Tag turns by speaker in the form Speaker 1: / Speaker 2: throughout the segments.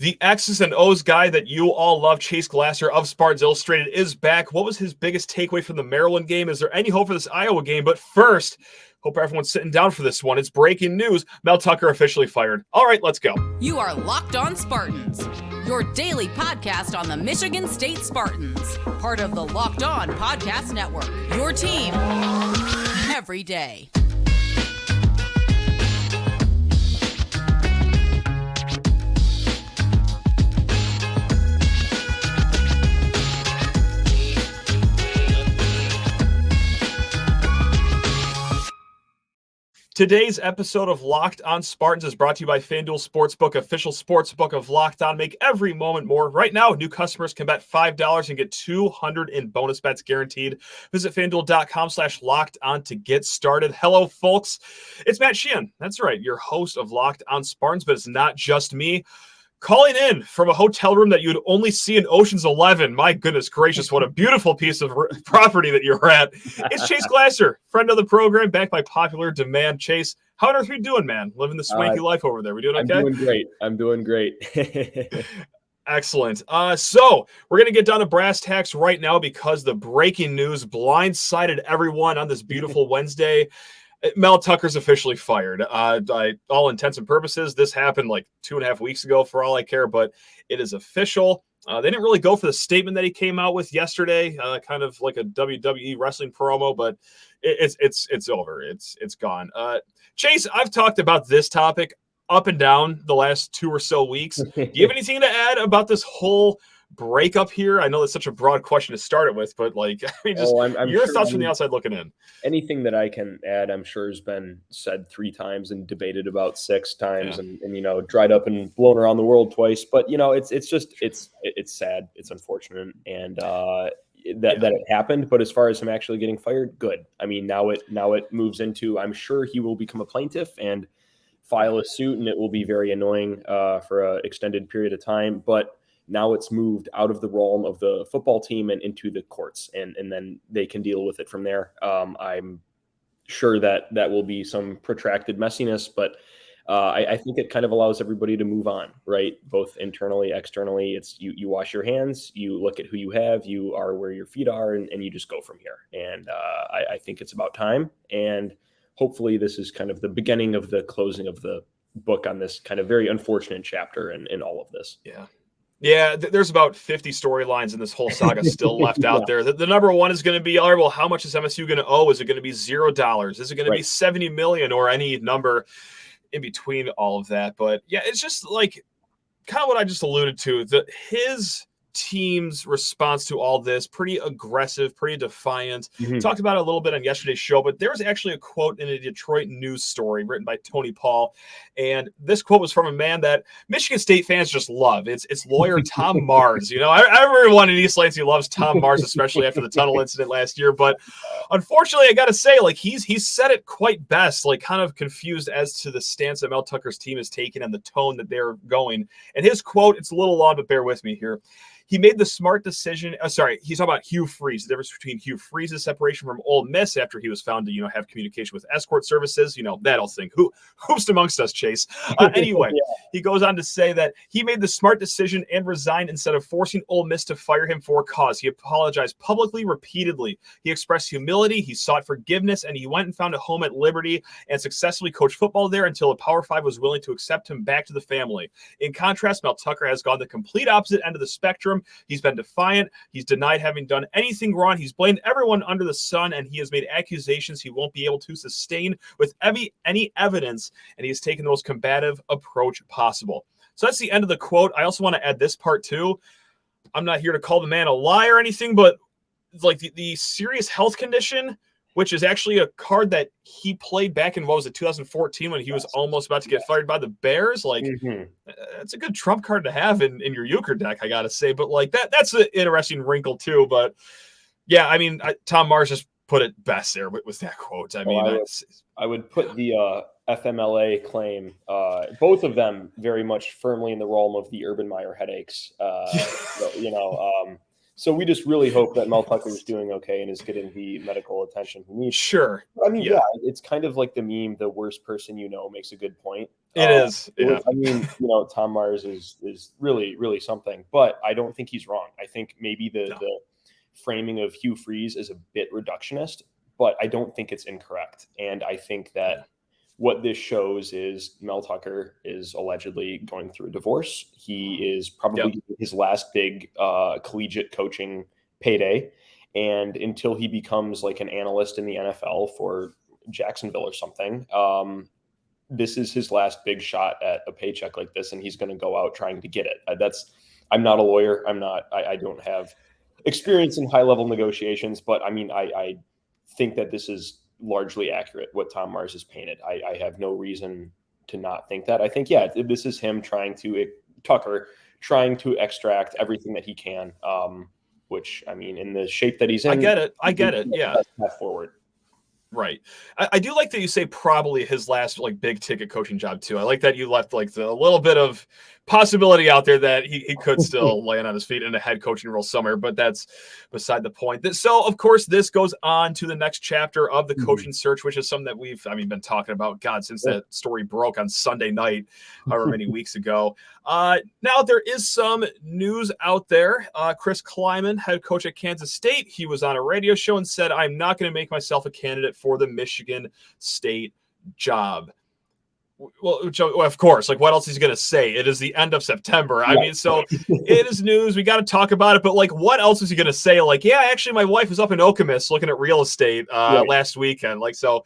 Speaker 1: The X's and O's guy that you all love, Chase Glasser of Spartans Illustrated, is back. What was his biggest takeaway from the Maryland game? Is there any hope for this Iowa game? But first, hope everyone's sitting down for this one. It's breaking news. Mel Tucker officially fired. All right, let's go.
Speaker 2: You are Locked On Spartans, your daily podcast on the Michigan State Spartans, part of the Locked On Podcast Network, your team every day.
Speaker 1: Today's episode of Locked On Spartans is brought to you by FanDuel Sportsbook, official sportsbook of Locked On. Make every moment more. Right now, new customers can bet $5 and get $200 in bonus bets guaranteed. Visit FanDuel.com/LockedOn to get started. Hello, folks. It's Matt Sheehan. That's right, your host of Locked On Spartans, but it's not just me. Calling in from a hotel room that you'd only see in Ocean's 11. My goodness gracious, what a beautiful piece of property that you're at. It's Chase Glasser, friend of the program, backed by popular demand. Chase, how on earth are you doing, man? Living the swanky life over there. We doing okay?
Speaker 3: I'm doing great.
Speaker 1: Excellent. So we're going to get down to brass tacks right now because the breaking news blindsided everyone on this beautiful Wednesday. Mel Tucker's officially fired. By all intents and purposes, this happened like 2.5 weeks ago for all I care, but it is official. They didn't really go for the statement that he came out with yesterday, kind of like a WWE wrestling promo, but it's over. It's gone. Chase, I've talked about this topic up and down the last 2 or so weeks. Do you have anything to add about this whole breakup here? I know that's such a broad question to start it with, but like, I mean, just
Speaker 3: I'm
Speaker 1: your
Speaker 3: sure,
Speaker 1: thoughts from the outside looking in.
Speaker 3: Anything that I can add, I'm sure has been said 3 times and debated about 6 times, and dried up and blown around the world twice. But it's sad, it's unfortunate, and that it happened. But as far as him actually getting fired, good. I mean, now it moves into, I'm sure he will become a plaintiff and file a suit, and it will be very annoying for an extended period of time. But now it's moved out of the realm of the football team and into the courts, and then they can deal with it from there. I'm sure that will be some protracted messiness, but I think it kind of allows everybody to move on, right? Both internally, externally. It's you wash your hands, you look at who you have, you are where your feet are, and you just go from here. And I think it's about time. And hopefully this is kind of the beginning of the closing of the book on this kind of very unfortunate chapter in all of this.
Speaker 1: Yeah, there's about 50 storylines in this whole saga still left out there. The number one is going to be, all right, well, how much is MSU going to owe? Is it going to be $0? Is it going to be $70 million or any number in between all of that? But yeah, it's just like kind of what I just alluded to. His team's response to all this, pretty aggressive, pretty defiant. Talked about it a little bit on yesterday's show, but there was actually a quote in a Detroit news story written by Tony Paul, and this quote was from a man that Michigan State fans just love. It's lawyer Tom Mars. Everyone in East Lansing loves Tom Mars, especially after the tunnel incident last year. But unfortunately, I got to say, like he's said it quite best, like kind of confused as to the stance that Mel Tucker's team is taking and the tone that they're going. And his quote, it's a little long, but bear with me here. He made the smart decision. He's talking about Hugh Freeze, the difference between Hugh Freeze's separation from Ole Miss after he was found to, have communication with escort services, that whole thing. Who's amongst us, Chase? Anyway, He goes on to say that he made the smart decision and resigned instead of forcing Ole Miss to fire him for a cause. He apologized publicly, repeatedly. He expressed humility. He sought forgiveness, and he went and found a home at Liberty and successfully coached football there until a Power 5 was willing to accept him back to the family. In contrast, Mel Tucker has gone the complete opposite end of the spectrum. He's been defiant. He's denied having done anything wrong. He's blamed everyone under the sun, and he has made accusations he won't be able to sustain with any evidence, and he has taken the most combative approach possible. So that's the end of the quote. I also want to add this part too. I'm not here to call the man a liar or anything, but like the serious health condition, which is actually a card that he played back in, 2014 when he was almost about to get fired by the Bears. Like, It's a good trump card to have in your euchre deck, I got to say. But like that's an interesting wrinkle too. But yeah, I mean, Tom Mars just put it best there with that quote.
Speaker 3: I would put the FMLA claim, both of them very much firmly in the realm of the Urban Meyer headaches. So we just really hope that Mel Tucker is doing okay and is getting the medical attention he needs.
Speaker 1: Sure.
Speaker 3: I mean, yeah, it's kind of like the meme, the worst person you know makes a good point.
Speaker 1: It is. Yeah.
Speaker 3: I mean, Tom Mars is really, really something, but I don't think he's wrong. I think maybe the framing of Hugh Freeze is a bit reductionist, but I don't think it's incorrect. And I think that what this shows is Mel Tucker is allegedly going through a divorce. He is probably his last big collegiate coaching payday. And until he becomes like an analyst in the NFL for Jacksonville or something, this is his last big shot at a paycheck like this. And he's going to go out trying to get it. I'm not a lawyer. I don't have experience in high level negotiations, but I mean, I think that this is largely accurate what Tom Mars has painted. I have no reason to not think that. I think, this is him Tucker trying to extract everything that he can, which, I mean, in the shape that he's in.
Speaker 1: I get it. Yeah.
Speaker 3: Path forward.
Speaker 1: Right. I do like that you say probably his last like big ticket coaching job too. I like that you left like the little bit of possibility out there that he could still land on his feet in a head coaching role somewhere, but that's beside the point. So of course this goes on to the next chapter of the coaching search, which is something that we've been talking about since that story broke on Sunday night, however many weeks ago. Now there is some news out there. Chris Klieman, head coach at Kansas State, he was on a radio show and said, "I'm not going to make myself a candidate for the Michigan State job." Well, of course, like what else is he going to say? It is the end of September. I mean, so it is news. We got to talk about it. But like, what else is he going to say? Like, yeah, actually, my wife was up in Okemos looking at real estate last weekend. Like, so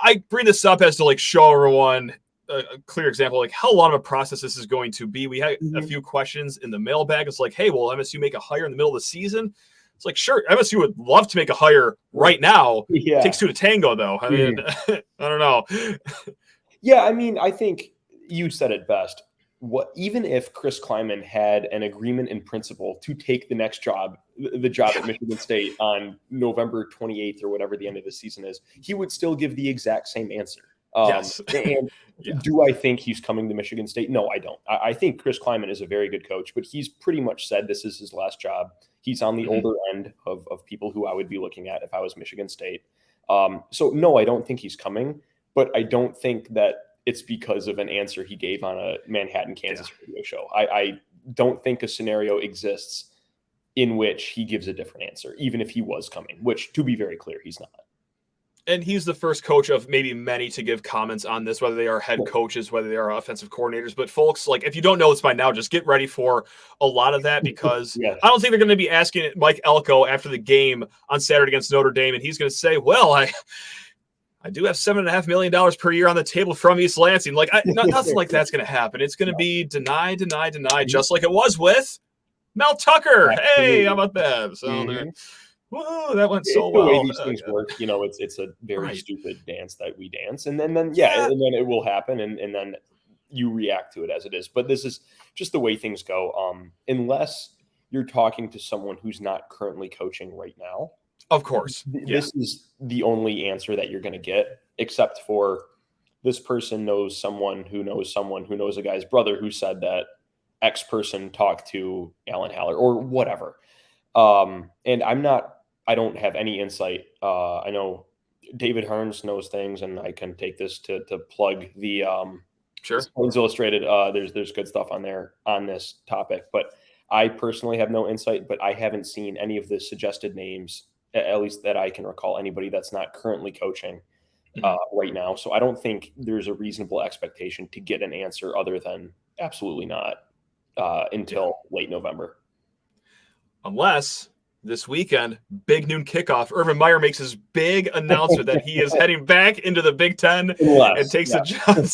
Speaker 1: I bring this up as to like show everyone a clear example, like how long of a process this is going to be. We had a few questions in the mailbag. It's like, hey, will MSU make a hire in the middle of the season? It's like, sure, MSU would love to make a hire right now. It takes two to tango, though. I mean, I don't know.
Speaker 3: Yeah, I mean, I think you said it best. Even if Chris Klieman had an agreement in principle to take the next job, the job at Michigan State on November 28th or whatever the end of the season is, he would still give the exact same answer.
Speaker 1: Yes.
Speaker 3: And do I think he's coming to Michigan State? No, I don't. I think Chris Klieman is a very good coach, but he's pretty much said this is his last job. He's on the older end of people who I would be looking at if I was Michigan State. So no, I don't think he's coming, but I don't think that it's because of an answer he gave on a Manhattan, Kansas radio show. I don't think a scenario exists in which he gives a different answer, even if he was coming, which, to be very clear, he's not.
Speaker 1: And he's the first coach of maybe many to give comments on this, whether they are head coaches, whether they are offensive coordinators. But folks, like, if you don't know this by now, just get ready for a lot of that, because I don't think they're going to be asking Mike Elko after the game on Saturday against Notre Dame, and he's going to say, well, I do have $7.5 million per year on the table from East Lansing. Like, nothing like that's going to happen. It's going to be deny, just like it was with Mel Tucker. Hey, how about that? So whoa, that went so well.
Speaker 3: The way these things work, it's a very stupid dance that we dance, and then and then it will happen, and then you react to it as it is. But this is just the way things go. Unless you're talking to someone who's not currently coaching right now,
Speaker 1: of course,
Speaker 3: this is the only answer that you're going to get, except for this person knows someone who knows someone who knows a guy's brother who said that X person talked to Alan Haller or whatever. And I don't have any insight. I know David Hearns knows things, and I can take this to plug the Sports Illustrated. There's good stuff on there on this topic, but I personally have no insight. But I haven't seen any of the suggested names, at least that I can recall, anybody that's not currently coaching right now. So I don't think there's a reasonable expectation to get an answer other than absolutely not until late November,
Speaker 1: unless this weekend, big noon kickoff, Urban Meyer makes his big announcement that he is heading back into the Big Ten and takes a job.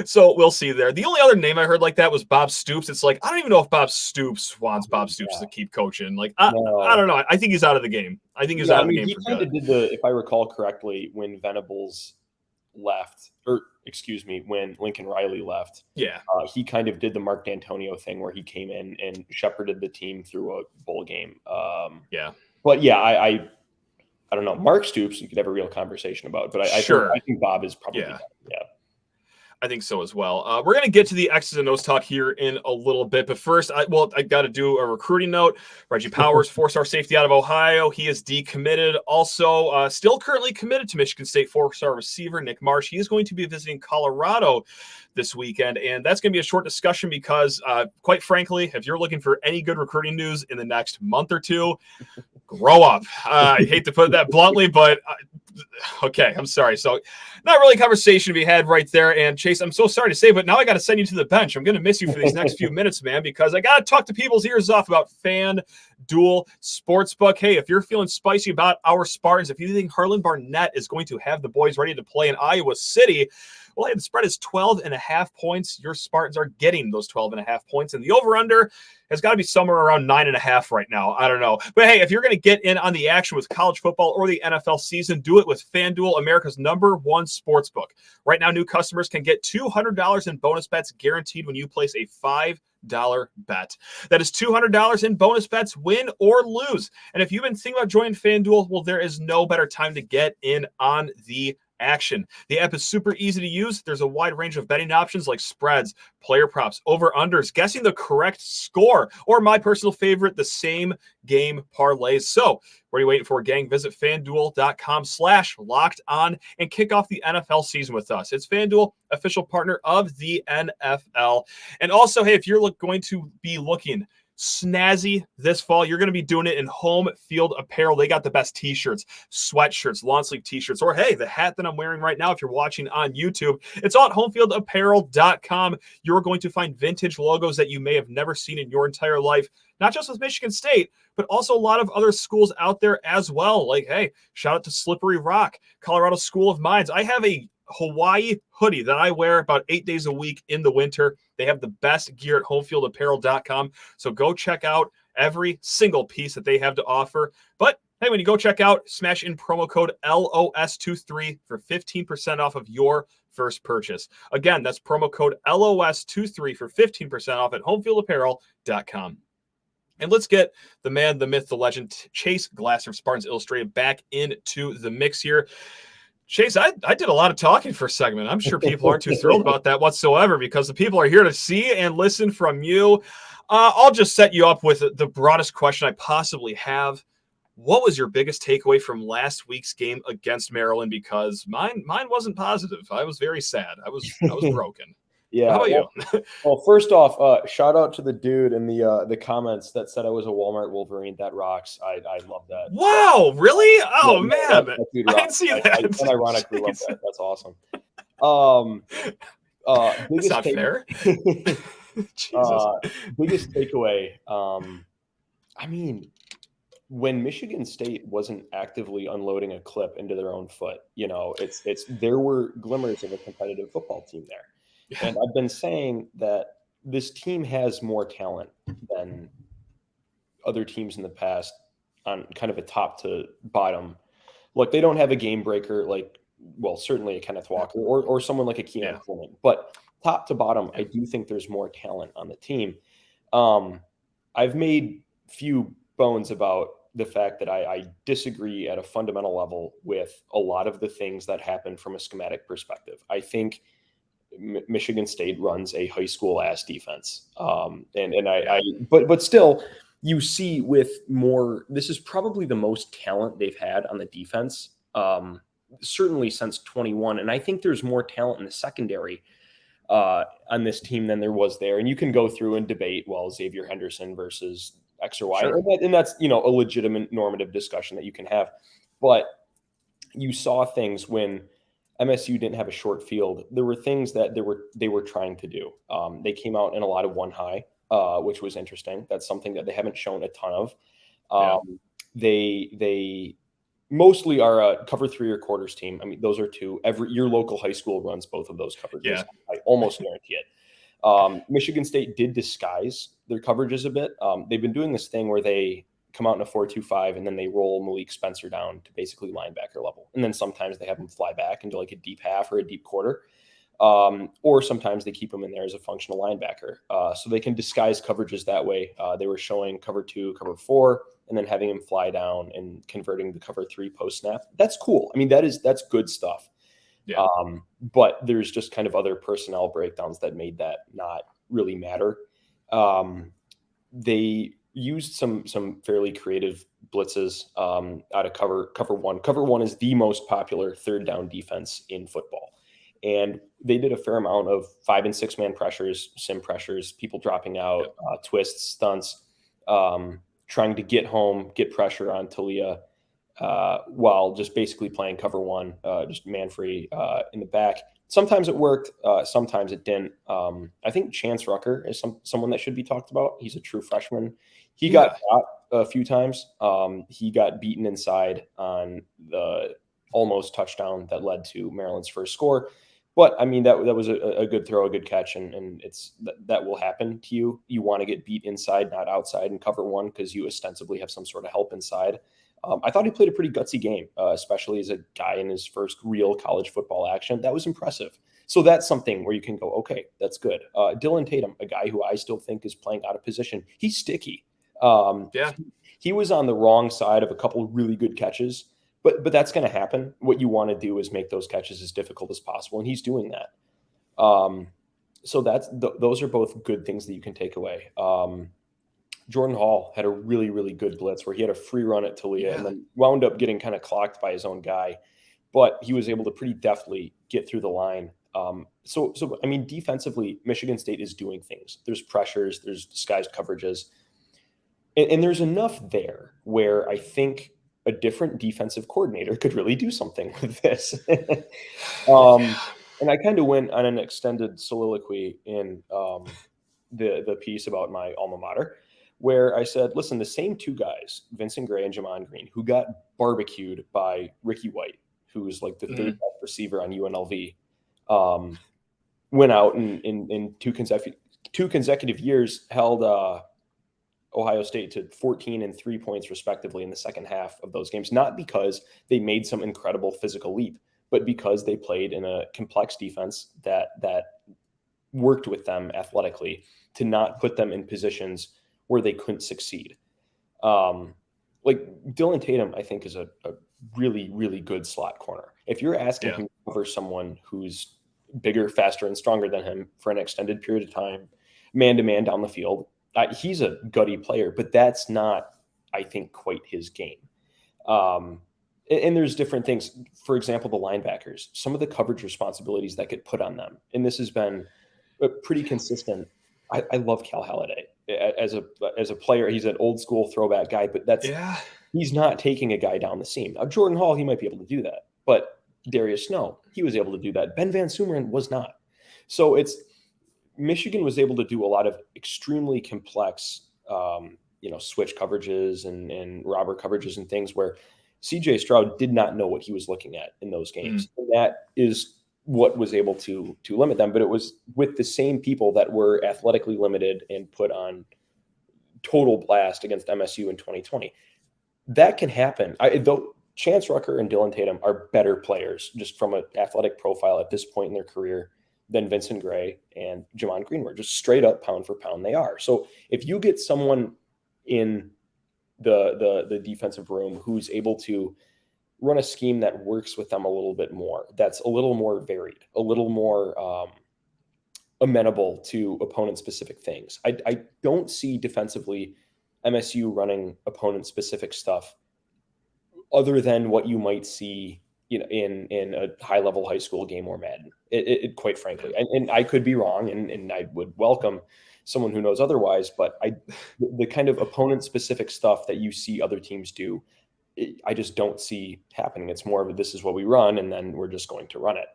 Speaker 1: So we'll see there. The only other name I heard like that was Bob Stoops. It's like, I don't even know if Bob Stoops wants Bob Stoops to keep coaching. Like, I don't know. I think he's out of the game. I think he's out of the game.
Speaker 3: He kind of did if I recall correctly, when Venables left, when Lincoln Riley left. He kind of did the Mark D'Antonio thing where he came in and shepherded the team through a bowl game. But I don't know. Mark Stoops, you could have a real conversation about, but I think Bob is probably
Speaker 1: I think so as well. We're going to get to the X's and O's talk here in a little bit. But first, I got to do a recruiting note. Reggie Powers, 4-star safety out of Ohio. He is decommitted. Also, still currently committed to Michigan State 4-star receiver Nick Marsh. He is going to be visiting Colorado this weekend. And that's going to be a short discussion because, quite frankly, if you're looking for any good recruiting news in the next month or two, grow up. I hate to put it that bluntly, but okay, I'm sorry. So not really a conversation to be had right there. And Chase, I'm so sorry to say, but now I got to send you to the bench. I'm going to miss you for these next few minutes, man, because I got to talk to people's ears off about FanDuel Sportsbook. Hey, if you're feeling spicy about our Spartans, if you think Harlan Barnett is going to have the boys ready to play in Iowa City, well, hey, the spread is 12.5 points. Your Spartans are getting those 12.5 points. And the over-under has got to be somewhere around 9.5 right now. I don't know. But hey, if you're going to get in on the action with college football or the NFL season, do it with FanDuel, America's #1 sportsbook. Right now, new customers can get $200 in bonus bets guaranteed when you place a $5 bet. That is $200 in bonus bets, win or lose. And if you've been thinking about joining FanDuel, well, there is no better time to get in on the action. The app is super easy to use. There's a wide range of betting options like spreads, player props, over-unders, guessing the correct score, or my personal favorite, the same game parlays. So what are you waiting for, gang? Visit FanDuel.com/lockedon and kick off the NFL season with us. It's FanDuel, official partner of the NFL. And also, hey, if you're going to be looking snazzy this fall, you're going to be doing it in Home Field Apparel. They got the best t-shirts, sweatshirts, lawn sleeve t-shirts, or hey, the hat that I'm wearing right now, if you're watching on YouTube, it's all at homefieldapparel.com. You're going to find vintage logos that you may have never seen in your entire life, not just with Michigan State, but also a lot of other schools out there as well. Like, hey, shout out to Slippery Rock, Colorado School of Mines. I have a Hawaii hoodie that I wear about 8 days a week in the winter. They have the best gear at homefieldapparel.com. So go check out every single piece that they have to offer. But hey, when you go check out, smash in promo code LOS23 for 15% off of your first purchase. Again, that's promo code LOS23 for 15% off at homefieldapparel.com. And let's get the man, the myth, the legend, Chase Glasser of Spartans Illustrated back into the mix here. Chase, I did a lot of talking for a segment. I'm sure people aren't too thrilled about that whatsoever because the people are here to see and listen from you. I'll just set you up with the broadest question I possibly have. What was your biggest takeaway from last week's game against Maryland? Because mine wasn't positive. I was very sad. I was broken.
Speaker 3: Yeah.
Speaker 1: How about you?
Speaker 3: Well, first off, shout out to the dude in the comments that said I was a Walmart Wolverine. That rocks. I love that.
Speaker 1: Wow, really? Oh,
Speaker 3: yeah,
Speaker 1: man.
Speaker 3: That dude
Speaker 1: I didn't see that.
Speaker 3: I unironically love that. That's awesome.
Speaker 1: That's not fair.
Speaker 3: Biggest takeaway. I mean, when Michigan State wasn't actively unloading a clip into their own foot, there were glimmers of a competitive football team there. Yeah. And I've been saying that this team has more talent than other teams in the past on kind of a top to bottom. Look, they don't have a game breaker certainly a Kenneth Walker or someone like a Keenan Coleman, but top to bottom, I do think there's more talent on the team. I've made few bones about the fact that I disagree at a fundamental level with a lot of the things that happen from a schematic perspective. I think Michigan State runs a high school ass defense. But still you see with more, this is probably the most talent they've had on the defense. Certainly since 21. And I think there's more talent in the secondary on this team than there was there. And you can go through and debate, Xavier Henderson versus X or Y. Sure. And that's, a legitimate normative discussion that you can have. But you saw things when MSU didn't have a short field. There were things that they were trying to do. They came out in a lot of one high, which was interesting. That's something that they haven't shown a ton of. They mostly are a cover 3 or quarters team. I mean, those are two. Your local high school runs both of those coverages. Yeah. I almost guarantee it. Michigan State did disguise their coverages a bit. They've been doing this thing where they come out in a 4-2-5 and then they roll Malik Spencer down to basically linebacker level. And then sometimes they have him fly back into like a deep half or a deep quarter. Or sometimes they keep him in there as a functional linebacker. So they can disguise coverages that way. They were showing cover 2, cover 4, and then having him fly down and converting the cover 3 post snap. That's cool. I mean, that's good stuff.
Speaker 1: Yeah.
Speaker 3: But there's just kind of other personnel breakdowns that made that not really matter. They used some fairly creative blitzes out of cover one. Cover one is the most popular third down defense in football. And they did a fair amount of 5 and 6 man pressures, sim pressures, people dropping out, twists, stunts, trying to get home, get pressure on Talia, while just basically playing cover one, just man free in the back. Sometimes it worked, sometimes it didn't. I think Chance Rucker is someone that should be talked about. He's a true freshman. He got caught a few times. He got beaten inside on the almost touchdown that led to Maryland's first score. But I mean, that was a good throw, a good catch, and that will happen to you. You want to get beat inside, not outside, and cover one because you ostensibly have some sort of help inside. I thought he played a pretty gutsy game, especially as a guy in his first real college football action. That was impressive. So that's something where you can go, okay, that's good. Dylan Tatum, a guy who I still think is playing out of position, he's sticky. He was on the wrong side of a couple really good catches. But that's going to happen. What you want to do is make those catches as difficult as possible, and he's doing that. So those are both good things that you can take away. Jordan Hall had a really, really good blitz where he had a free run at Talia and then wound up getting kind of clocked by his own guy, but he was able to pretty deftly get through the line. So I mean, defensively, Michigan State is doing things. There's pressures, there's disguised coverages, and there's enough there where I think a different defensive coordinator could really do something with this. And I kind of went on an extended soliloquy in the piece about my alma mater, where I said, listen, the same two guys, Vincent Gray and Jamon Green, who got barbecued by Ricky White, who was like the third best receiver on UNLV, went out and in two consecutive years held Ohio State to 14 and 3 points respectively in the second half of those games, not because they made some incredible physical leap, but because they played in a complex defense that worked with them athletically to not put them in positions where they couldn't succeed. Like Dylan Tatum, I think, is a really, really good slot corner. If you're asking him to cover someone who's bigger, faster, and stronger than him for an extended period of time, man-to-man down the field, he's a gutty player, but that's not, I think, quite his game. And there's different things. For example, the linebackers, some of the coverage responsibilities that get put on them. And this has been pretty consistent. I love Cal Halliday as a player. He's an old school throwback guy, but he's not taking a guy down the seam. Now, Jordan Hall, he might be able to do that, but Darius Snow, he was able to do that. Ben Van Sumeren was not. So Michigan was able to do a lot of extremely complex, switch coverages and robber coverages and things where CJ Stroud did not know what he was looking at in those games. And that is what was able to limit them. But it was with the same people that were athletically limited and put on total blast against MSU in 2020. That can happen. Though Chance Rucker and Dylan Tatum are better players just from an athletic profile at this point in their career than Vincent Gray and Jamon Green were. Just straight up pound for pound they are. So if you get someone in the defensive room who's able to run a scheme that works with them a little bit more, that's a little more varied, a little more amenable to opponent-specific things. I don't see defensively MSU running opponent-specific stuff other than what you might see in a high-level high school game or Madden, it quite frankly. And I could be wrong, and I would welcome someone who knows otherwise, but the kind of opponent-specific stuff that you see other teams do, I just don't see happening. It's more of this is what we run, and then we're just going to run it.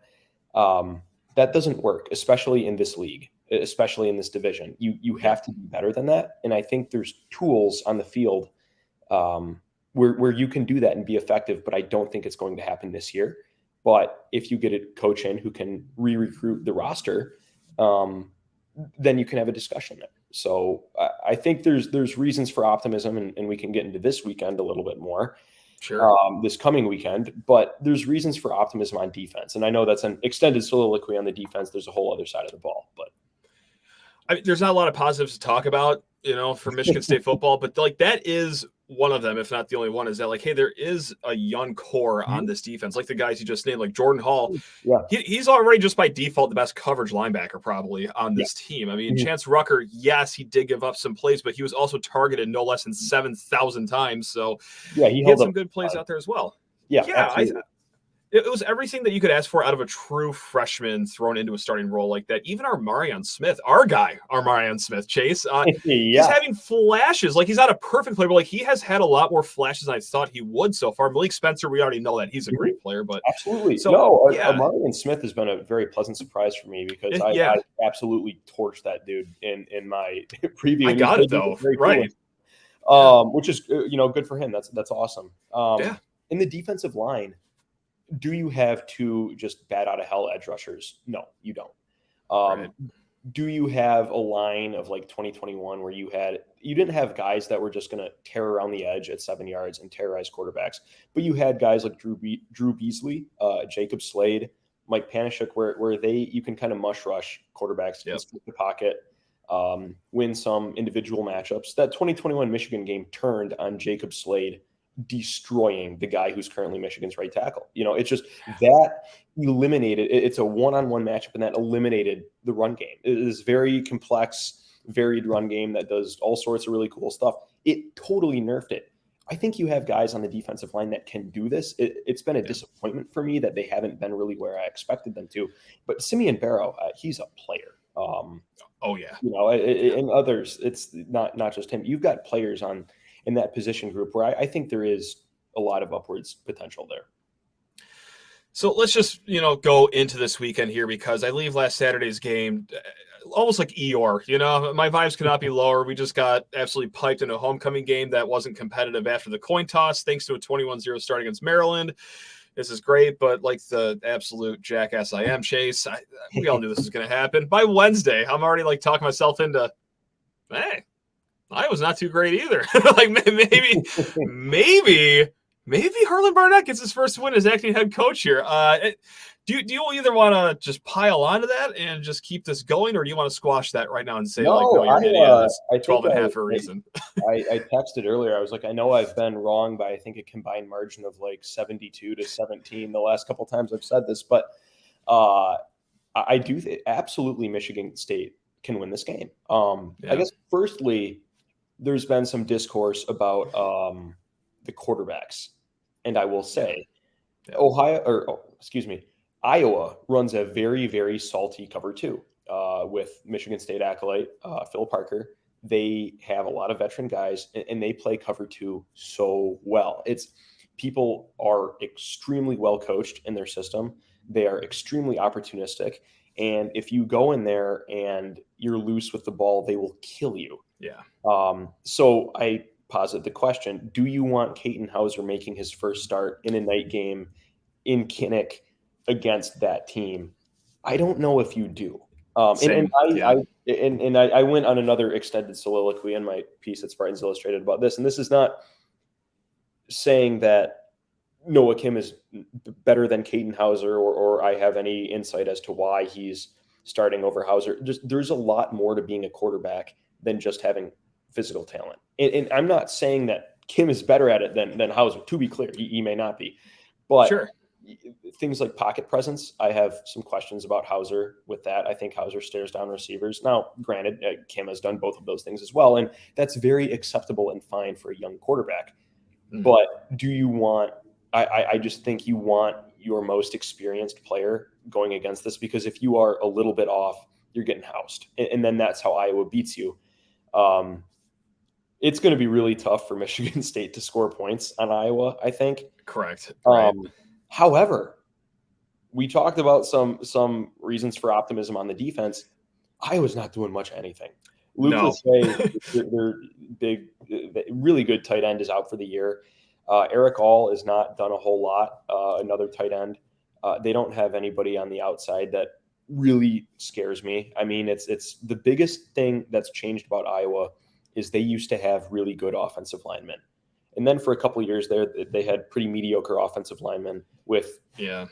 Speaker 3: That doesn't work, especially in this league, especially in this division. You have to be better than that, and I think there's tools on the field where you can do that and be effective, but I don't think it's going to happen this year. But if you get a coach in who can re-recruit the roster, then you can have a discussion there. So I think there's reasons for optimism, and we can get into this weekend a little bit more.
Speaker 1: Sure.
Speaker 3: This coming weekend, but there's reasons for optimism on defense. And I know that's an extended soliloquy on the defense. There's a whole other side of the ball, but
Speaker 1: there's not a lot of positives to talk about, for Michigan State football, but like that is one of them, if not the only one, is that like, hey, there is a young core on this defense, like the guys you just named, like Jordan Hall.
Speaker 3: Yeah.
Speaker 1: He's already just by default the best coverage linebacker probably on this team. I mean, Chance Rucker, yes, he did give up some plays, but he was also targeted no less than 7,000 times. So he had some good plays out there as well.
Speaker 3: Yeah,
Speaker 1: it was everything that you could ask for out of a true freshman thrown into a starting role like that. Even Armarion Smith, our guy, Armarion Smith, Chase, he's having flashes. Like, he's not a perfect player, but like he has had a lot more flashes than I thought he would so far. Malik Spencer, we already know that he's a great player, but
Speaker 3: absolutely. So, Armarion Smith has been a very pleasant surprise for me because I absolutely torched that dude in my preview.
Speaker 1: I got it though, right?
Speaker 3: Which is good for him. That's awesome. In the defensive line, do you have two just bat out of hell edge rushers? No, you don't. Do you have a line of like 2021 where you didn't have guys that were just going to tear around the edge at 7 yards and terrorize quarterbacks, but you had guys like Drew Beasley, Jacob Slade, Mike Panishuk, where you can kind of mush rush quarterbacks, split the pocket, win some individual matchups. That 2021 Michigan game turned on Jacob Slade destroying the guy who's currently Michigan's right tackle. It's just that eliminated. It's a one-on-one matchup, and that eliminated the run game. It is very complex, varied run game that does all sorts of really cool stuff. It totally nerfed it. I think you have guys on the defensive line that can do this. It's been a disappointment for me that they haven't been really where I expected them to. But Simeon Barrow, he's a player. And others, it's not just him. You've got players in that position group where I think there is a lot of upwards potential there.
Speaker 1: So let's just, go into this weekend here, because I leave last Saturday's game almost like Eeyore. My vibes could not be lower. We just got absolutely piped in a homecoming game that wasn't competitive after the coin toss, thanks to a 21-0 start against Maryland. This is great, but like the absolute jackass I am, Chase, we all knew this was going to happen. By Wednesday, I'm already like talking myself into, hey, I was not too great either. Like maybe Harlan Barnett gets his first win as acting head coach here. Do you either want to just pile onto that and just keep this going, or do you want to squash that right now and say, you're an idiot, it's 12.5 for a reason?
Speaker 3: I texted earlier. I was like, I know I've been wrong by I think a combined margin of like 72-17 the last couple times I've said this, but I do absolutely Michigan State can win this game. I guess firstly, there's been some discourse about the quarterbacks. And I will say Iowa runs a very, very salty cover 2 with Michigan State acolyte Phil Parker. They have a lot of veteran guys, and they play cover 2 so well. People are extremely well coached in their system. They are extremely opportunistic. And if you go in there and you're loose with the ball, they will kill you.
Speaker 1: Yeah.
Speaker 3: So I posit the question, do you want Katin Houser making his first start in a night game in Kinnick against that team? I don't know if you do. I went on another extended soliloquy in my piece at Spartans Illustrated about this. And this is not saying that Noah Kim is better than Katin Houser or I have any insight as to why he's starting over Houser. Just there's a lot more to being a quarterback than just having physical talent. And I'm not saying that Kim is better at it than Houser. To be clear, he may not be. But
Speaker 1: sure.
Speaker 3: Things like pocket presence, I have some questions about Houser with that. I think Houser stares down receivers. Now, granted, Kim has done both of those things as well, and that's very acceptable and fine for a young quarterback. Mm-hmm. But do you want – I just think you want your most experienced player going against this, because if you are a little bit off, you're getting housed. And then that's how Iowa beats you. It's going to be really tough for Michigan State to score points on Iowa, I think.
Speaker 1: Correct. Right.
Speaker 3: However, we talked about some reasons for optimism on the defense. Iowa's not doing much anything. Luke Lachey, their big, really good tight end, is out for the year. Eric All has not done a whole lot, another tight end. They don't have anybody on the outside that really scares me. I mean, it's the biggest thing that's changed about Iowa is they used to have really good offensive linemen. And then for a couple of years there, they had pretty mediocre offensive linemen with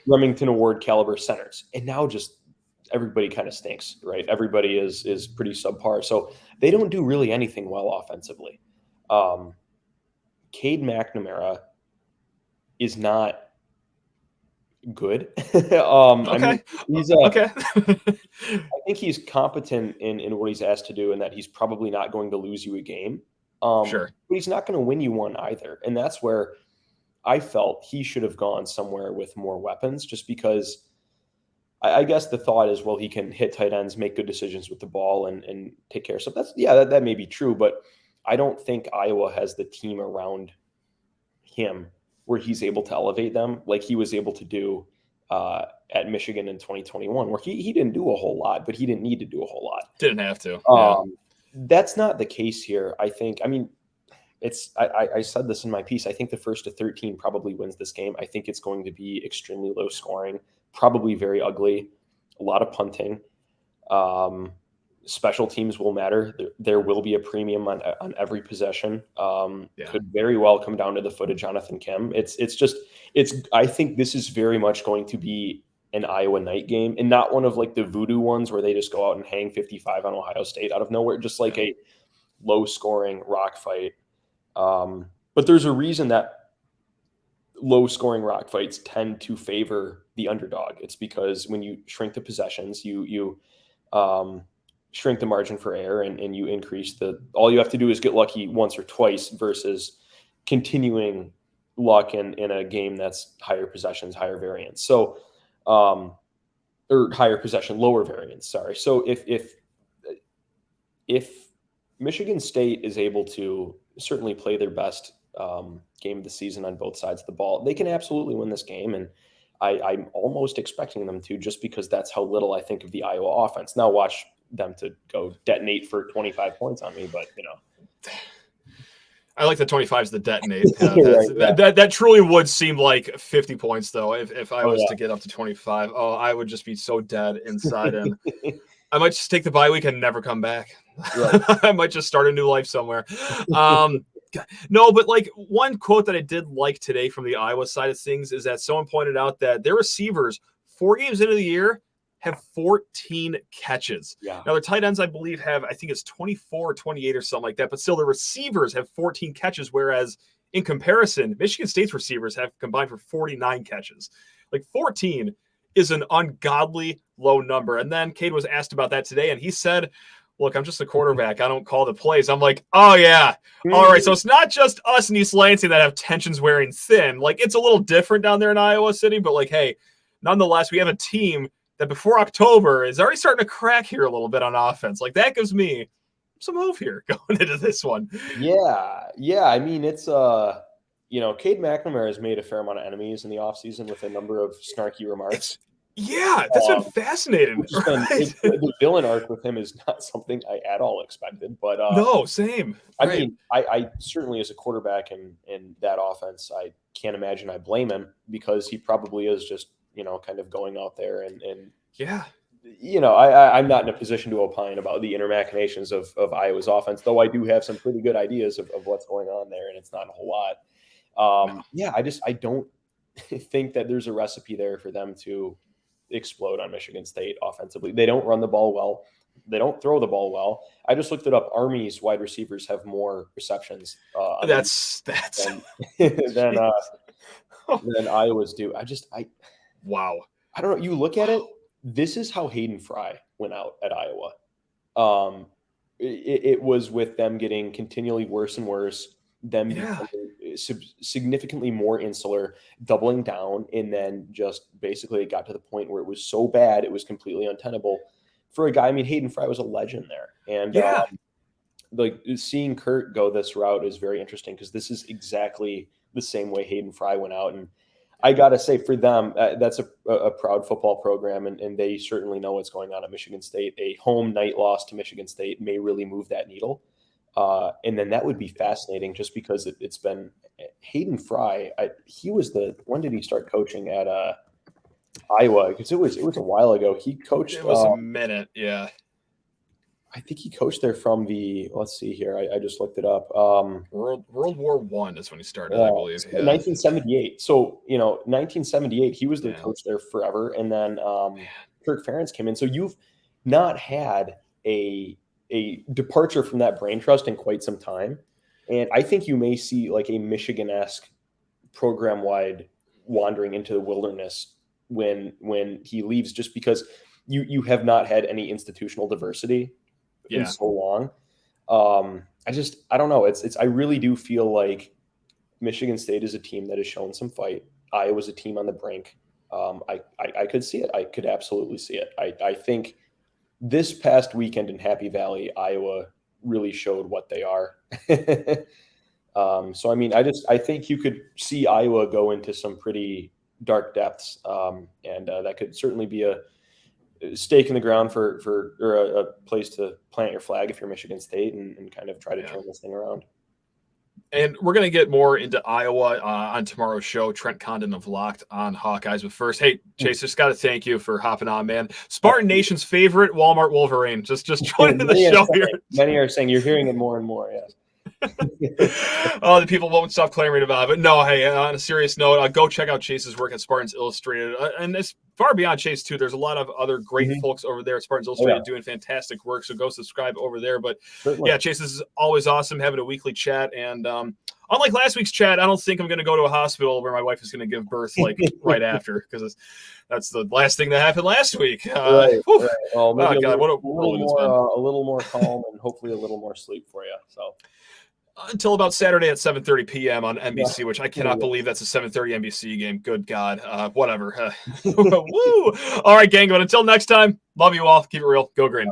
Speaker 3: Remington Award caliber centers. And now just everybody kind of stinks, right? Everybody is pretty subpar. So they don't do really anything well offensively. Cade McNamara is not good. I mean, he's
Speaker 1: okay.
Speaker 3: I think he's competent in what he's asked to do, and that he's probably not going to lose you a game.
Speaker 1: Sure.
Speaker 3: But he's not going to win you one either. And that's where I felt he should have gone somewhere with more weapons, just because I guess the thought is, well, he can hit tight ends, make good decisions with the ball, and take care of stuff. That may be true, but I don't think Iowa has the team around him where he's able to elevate them like he was able to do at Michigan in 2021, where he didn't do a whole lot, but he didn't need to do a whole lot.
Speaker 1: Didn't have to.
Speaker 3: That's not the case here. I mean, I said this in my piece. I think the 1 to 13 probably wins this game. I think it's going to be extremely low scoring, probably very ugly, a lot of punting. Special teams will matter. There will be a premium on every possession. Could very well come down to the foot of Jonathan Kim. I think this is very much going to be an Iowa night game, and not one of like the voodoo ones where they just go out and hang 55 on Ohio State out of nowhere, just like a low scoring rock fight. But there's a reason that low scoring rock fights tend to favor the underdog. It's because when you shrink the possessions, you shrink the margin for error, and you increase all you have to do is get lucky once or twice versus continuing luck in a game that's higher possessions, higher variance. So, or higher possession, lower variance. Sorry. So if Michigan State is able to certainly play their best game of the season on both sides of the ball, they can absolutely win this game. And I'm almost expecting them to, just because that's how little I think of the Iowa offense. Now watch them to go detonate for 25 points on me, but
Speaker 1: I like the 25 is the detonate. That truly would seem like 50 points, though. If I was to get up to 25, I would just be so dead inside. And I might just take the bye week and never come back. Right. I might just start a new life somewhere. No, but like one quote that I did like today from the Iowa side of things is that someone pointed out that their receivers 4 games into the year have 14 catches. Yeah. Now, their tight ends, I believe, I think it's 24 or 28 or something like that. But still, the receivers have 14 catches, whereas in comparison, Michigan State's receivers have combined for 49 catches. Like 14 is an ungodly low number. And then Cade was asked about that today, and he said, look, I'm just a quarterback. I don't call the plays. I'm like, oh, yeah. All right. So it's not just us in East Lansing that have tensions wearing thin. Like, it's a little different down there in Iowa City. But, like, hey, nonetheless, we have a team that before October is already starting to crack here a little bit on offense. Like, that gives me some hope here going into this one.
Speaker 3: Yeah. I mean, it's, Cade McNamara has made a fair amount of enemies in the offseason with a number of snarky remarks.
Speaker 1: That's been fascinating.
Speaker 3: The villain arc with him is not something I at all expected. But
Speaker 1: no, same.
Speaker 3: I mean, I certainly, as a quarterback in that offense, I can't imagine I blame him, because he probably is just, kind of going out there and I'm not in a position to opine about the inner machinations of Iowa's offense, though I do have some pretty good ideas of what's going on there, and it's not a whole lot. I don't think that there's a recipe there for them to explode on Michigan State offensively. They don't run the ball well. They don't throw the ball well. I just looked it up. Army's wide receivers have more receptions than Iowa's do.
Speaker 1: Wow.
Speaker 3: I don't know. You look at it. This is how Hayden Fry went out at Iowa. It was with them getting continually worse and worse, them becoming significantly more insular, doubling down, and then just basically it got to the point where it was so bad it was completely untenable for a guy. I mean, Hayden Fry was a legend there, and seeing Kurt go this route is very interesting, because this is exactly the same way Hayden Fry went out. And I gotta say, for them, that's a proud football program, and they certainly know what's going on at Michigan State. A home night loss to Michigan State may really move that needle. And then that would be fascinating, just because it's been Hayden Fry. When did he start coaching at Iowa? Because it was a while ago. He coached.
Speaker 1: It was a minute, yeah.
Speaker 3: I think he coached there from let's see here. I just looked it up.
Speaker 1: World War I is when he started, I believe.
Speaker 3: 1978. So, 1978, he was the coach there forever. And then Kirk Ferentz came in. So you've not had a departure from that brain trust in quite some time. And I think you may see like a Michigan-esque program-wide wandering into the wilderness when he leaves, just because you have not had any institutional diversity in so long. I don't know. I really do feel like Michigan State is a team that has shown some fight. Iowa's a team on the brink. I could see it. I could absolutely see it. I think this past weekend in Happy Valley, Iowa really showed what they are. So, I mean, I think you could see Iowa go into some pretty dark depths. And that could certainly be a stake in the ground or a place to plant your flag if you're Michigan State and kind of try to turn this thing around.
Speaker 1: And we're going to get more into Iowa on tomorrow's show. Trent Condon of Locked on Hawkeyes. But first, hey, Chase, just got to thank you for hopping on, man. Spartan Nation's favorite Walmart Wolverine. Just joining the show here.
Speaker 3: Many are saying you're hearing it more and more, yes.
Speaker 1: Oh, the people won't stop clamoring about it. But no, hey, on a serious note, go check out Chase's work at Spartans Illustrated. And it's far beyond Chase, too. There's a lot of other great folks over there at Spartans Illustrated doing fantastic work. So go subscribe over there. But yeah, Chase, this is always awesome having a weekly chat. And unlike last week's chat, I don't think I'm going to go to a hospital where my wife is going to give birth like right after, because that's the last thing that happened last week.
Speaker 3: Right. Well, maybe
Speaker 1: God, what a
Speaker 3: little more calm and hopefully a little more sleep for you. So.
Speaker 1: Until about Saturday at 7:30 p.m. on NBC, which I cannot believe that's a 7:30 NBC game. Good God. Whatever. Woo! All right, gang. But until next time, love you all. Keep it real. Go green.